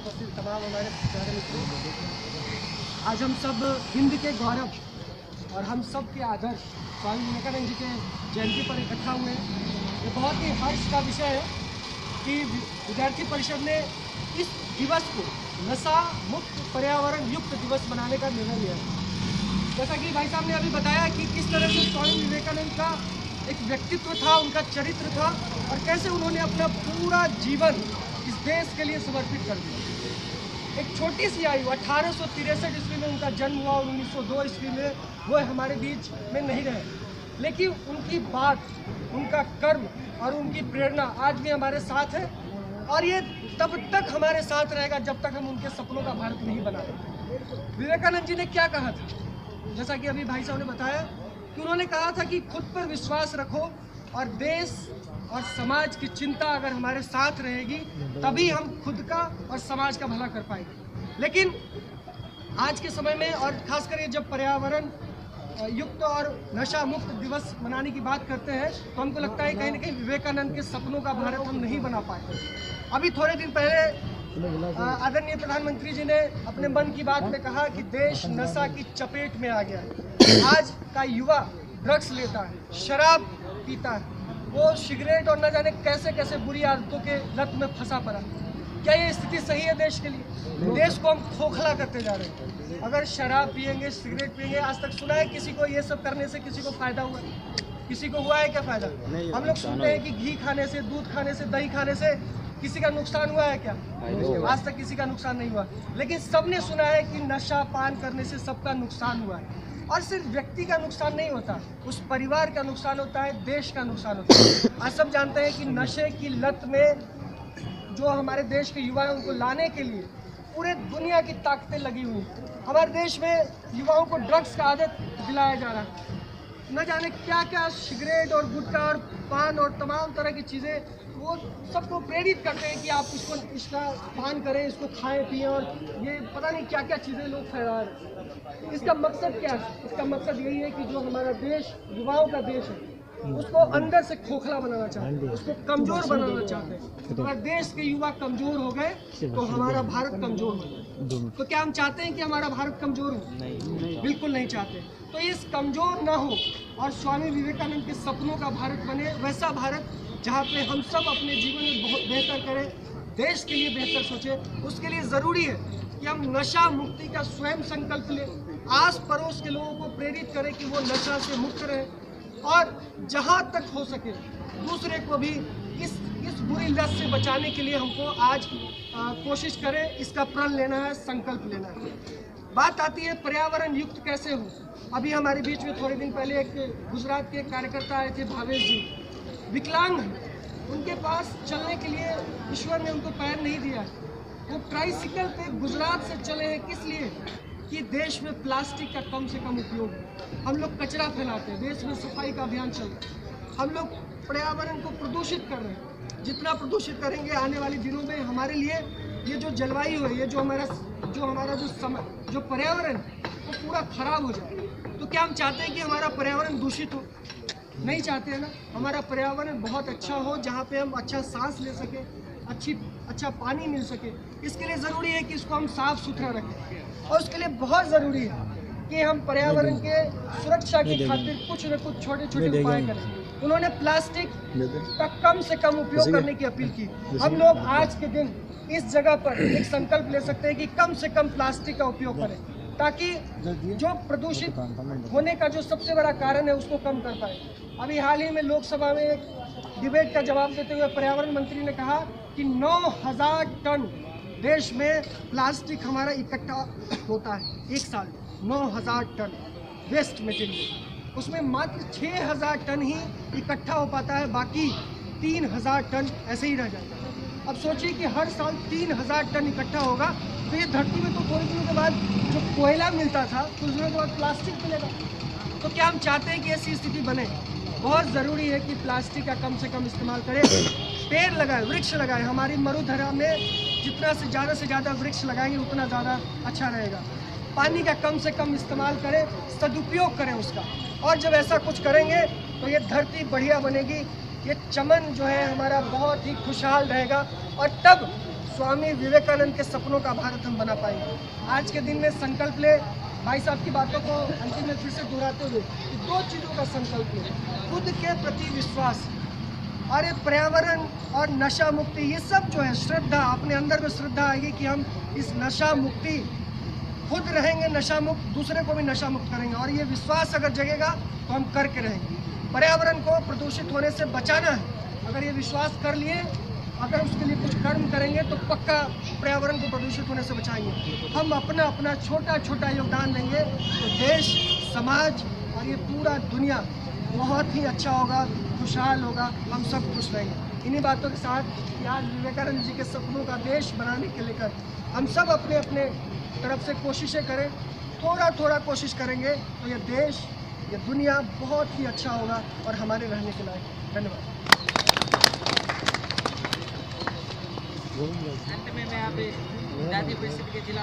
उपस्थित तमाम हमारे प्यारे मित्रों, आज हम सब हिंद के गौरव और हम सब के आदर्श स्वामी विवेकानंद जी के जयंती पर इकट्ठा हुए हैं। ये बहुत ही हर्ष का विषय है कि विद्यार्थी परिषद ने इस दिवस को नशा मुक्त पर्यावरण युक्त दिवस बनाने का निर्णय लिया है। जैसा कि भाई साहब ने अभी बताया कि किस तरह से स्वामी विवेकानंद का एक व्यक्तित्व था, उनका चरित्र था और कैसे उन्होंने अपना पूरा जीवन इस देश के लिए समर्पित कर दिया। एक छोटी सी आयु 1863 ईस्वी में उनका जन्म हुआ और 1902 ईस्वी में वो हमारे बीच में नहीं रहे, लेकिन उनकी बात, उनका कर्म और उनकी प्रेरणा आज भी हमारे साथ है और ये तब तक हमारे साथ रहेगा जब तक हम उनके सपनों का भारत नहीं बनाते। विवेकानंद जी ने क्या कहा था, जैसा कि अभी भाई साहब ने बताया कि उन्होंने कहा था कि खुद पर विश्वास रखो और देश और समाज की चिंता अगर हमारे साथ रहेगी तभी हम खुद का और समाज का भला कर पाएंगे। लेकिन आज के समय में और खासकर जब पर्यावरण युक्त और नशा मुक्त दिवस मनाने की बात करते हैं तो हमको लगता है कहीं ना कहीं विवेकानंद के सपनों का भारत हम नहीं बना पाए। अभी थोड़े दिन पहले आदरणीय प्रधानमंत्री जी ने अपने मन की बात में कहा कि देश नशा की चपेट में आ गया है। आज का युवा ड्रग्स लेता है, शराब पीता है, वो सिगरेट और न जाने कैसे कैसे बुरी आदतों के लत में फंसा पड़ा। क्या ये स्थिति सही है देश के लिए? देश को हम खोखला करते जा रहे हैं। अगर शराब पियेंगे, सिगरेट पियेंगे, आज तक सुना है किसी को ये सब करने से किसी को फायदा हुआ? किसी को हुआ है क्या फायदा? हम लोग सुनते हैं कि घी खाने से, दूध खाने से, दही खाने से किसी का नुकसान हुआ है क्या? आज तक किसी का नुकसान नहीं हुआ। लेकिन सबने सुना है कि नशा पान करने से सबका नुकसान हुआ है और सिर्फ व्यक्ति का नुकसान नहीं होता, उस परिवार का नुकसान होता है, देश का नुकसान होता है। आज सब जानते हैं कि नशे की लत में जो हमारे देश के युवा हैं उनको लाने के लिए पूरे दुनिया की ताकतें लगी हुई। हमारे देश में युवाओं को ड्रग्स का आदत दिलाया जा रहा है, न जाने क्या क्या सिगरेट और गुटखा और पान और तमाम तरह की चीज़ें वो सबको प्रेरित करते हैं कि आप इसका पान करें, इसको खाएं पिएं और ये पता नहीं क्या क्या चीज़ें लोग फैला रहे हैं। इसका मकसद क्या है? इसका मकसद यही है कि जो हमारा देश युवाओं का देश है उसको अंदर से खोखला बनाना चाहते हैं, उसको कमज़ोर बनाना चाहते हैं। अगर देश के युवा कमज़ोर हो गए तो हमारा भारत कमज़ोर हो जाए। तो क्या हम चाहते हैं कि हमारा भारत कमज़ोर हो? नहीं, बिल्कुल नहीं चाहते। तो इस कमज़ोर ना हो और स्वामी विवेकानंद के सपनों का भारत बने, वैसा भारत जहाँ पे हम सब अपने जीवन में बहुत बेहतर करें, देश के लिए बेहतर सोचें। उसके लिए ज़रूरी है कि हम नशा मुक्ति का स्वयं संकल्प लें, आस पड़ोस के लोगों को प्रेरित करें कि वो नशा से मुक्त रहें और जहाँ तक हो सके दूसरे को भी इस बुरी लत से बचाने के लिए हमको आज कोशिश करें, इसका प्रण लेना है, संकल्प लेना है। बात आती है पर्यावरण युक्त कैसे हो। अभी हमारे बीच में थोड़े दिन पहले एक गुजरात के कार्यकर्ता आए थे, भावेश जी, विकलांग हैं, उनके पास चलने के लिए ईश्वर ने उनको पैर नहीं दिया। वो ट्राइसिकल पे गुजरात से चले हैं, किस लिए? कि देश में प्लास्टिक का कम से कम उपयोग है। हम लोग कचरा फैलाते हैं, देश में सफाई का अभियान चल रहा है, हम लोग पर्यावरण को प्रदूषित कर रहे हैं। जितना प्रदूषित करेंगे आने वाले दिनों में हमारे लिए ये जो जलवायु है, ये जो हमारा जो पर्यावरण वो पूरा खराब हो जाए। तो क्या हम चाहते हैं कि हमारा पर्यावरण दूषित हो? नहीं चाहते हैं ना। हमारा पर्यावरण बहुत अच्छा हो, जहाँ पे हम अच्छा सांस ले सकें, अच्छा पानी मिल सके। इसके लिए ज़रूरी है कि इसको हम साफ़ सुथरा रखें और उसके लिए बहुत ज़रूरी है कि हम पर्यावरण के सुरक्षा की खातिर कुछ न कुछ छोटे छोटे उपाय करें। उन्होंने प्लास्टिक का कम से कम उपयोग करने की अपील की। हम लोग आज के दिन इस जगह पर एक संकल्प ले सकते हैं कि कम से कम प्लास्टिक का उपयोग करें, ताकि जो प्रदूषित होने का जो सबसे बड़ा कारण है उसको कम कर पाए। अभी हाल ही में लोकसभा में एक डिबेट का जवाब देते हुए पर्यावरण मंत्री ने कहा कि 9000 टन देश में प्लास्टिक हमारा इकट्ठा होता है एक साल में। 9000 टन वेस्ट मटेरियल, उसमें मात्र 6000 टन ही इकट्ठा हो पाता है, बाकी 3000 टन ऐसे ही रह जाता है। अब सोचिए कि हर साल 3000 टन इकट्ठा होगा तो ये धरती में तो थोड़े दिनों के बाद जो कोयला मिलता था कुछ दिनों के बाद प्लास्टिक मिलेगा। तो क्या हम चाहते हैं कि ऐसी स्थिति बने? बहुत ज़रूरी है कि प्लास्टिक का कम से कम इस्तेमाल करें, पेड़ लगाएं, वृक्ष लगाएं। हमारी मरुधरा में जितना से ज़्यादा वृक्ष लगाएंगे उतना ज़्यादा अच्छा रहेगा। पानी का कम से कम इस्तेमाल करें, सदुपयोग करें उसका। और जब ऐसा कुछ करेंगे तो ये धरती बढ़िया बनेगी, ये चमन जो है हमारा बहुत ही खुशहाल रहेगा और तब स्वामी विवेकानंद के सपनों का भारत हम बना पाएंगे। आज के दिन में संकल्प ले, भाई साहब की बातों को अंतिम में फिर से दोहराते हुए दो चीज़ों का संकल्प ले, खुद के प्रति विश्वास और ये पर्यावरण और नशा मुक्ति, ये सब जो है श्रद्धा, अपने अंदर में श्रद्धा आएगी कि हम इस नशा मुक्ति खुद रहेंगे, नशा मुक्त, दूसरे को भी नशा मुक्त करेंगे। और ये विश्वास अगर जगेगा तो हम करके रहेंगे। पर्यावरण को प्रदूषित होने से बचाना है, अगर ये विश्वास कर लिए, अगर उसके लिए कुछ कर्म करेंगे तो पक्का पर्यावरण को प्रदूषित होने से बचाएंगे। हम अपना अपना छोटा छोटा योगदान देंगे तो देश, समाज और ये पूरा दुनिया बहुत ही अच्छा होगा, खुशहाल होगा, हम सब खुश रहेंगे। इन्हीं बातों के साथ कि आज विवेकानंद जी के सपनों का देश बनाने के लेकर हम सब अपने अपने तरफ से कोशिशें करें, थोड़ा थोड़ा कोशिश करेंगे तो ये देश, ये दुनिया बहुत ही अच्छा होगा और हमारे रहने के लायक। धन्यवाद। अंत में मैं आप विद्यार्थी परिषद के जिला